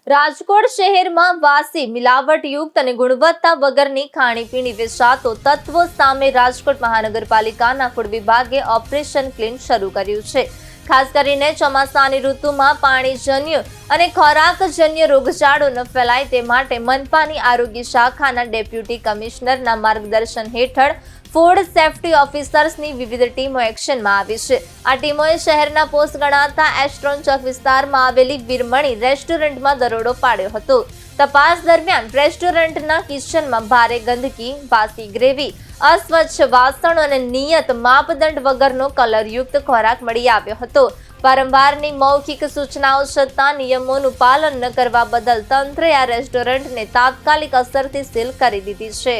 રાજકોટ શહેરમાં વાસી, મિલાવટયુક્ત અને ગુણવત્તા વગરની ખાણીપીણી વેચાતો તત્વો સામે રાજકોટ મહાનગરપાલિકાના ફૂડ વિભાગે ઓપરેશન ક્લીન શરૂ કર્યું છે। ખાસ કરીને ચોમાસાની ઋતુમાં પાણીજન્ય અને ખોરાકજન્ય રોગચાળો ન ફેલાય તે માટે મનપાની આરોગ્ય શાખાના ડેપ્યુટી કમિશનરના માર્ગદર્શન હેઠળ ફૂડ સેફ્ટી ઓફિસર્સની વિવિધ ટીમો એક્શનમાં આવી છે। આ ટીમોએ શહેરના પોસ્ટ ગણાતા એસ્ટ્રોન ચોક વિસ્તારમાં આવેલી વીરમણી રેસ્ટોરન્ટમાં દરોડો પાડ્યો હતો। તપાસ દરમિયાન રેસ્ટોરન્ટના કિચનમાં ભારે ગંદકી, વાસી ગ્રેવી, અસ્વચ્છ વાસણો અને નિયત માપદંડ વગરનો કલરયુક્ત ખોરાક મળી આવ્યો હતો। વારંવારની મૌખિક સૂચનાઓ છતાં નિયમોનું પાલન ન કરવા બદલ તંત્રએ આ રેસ્ટોરન્ટને તાત્કાલિક અસરથી સીલ કરી દીધી છે।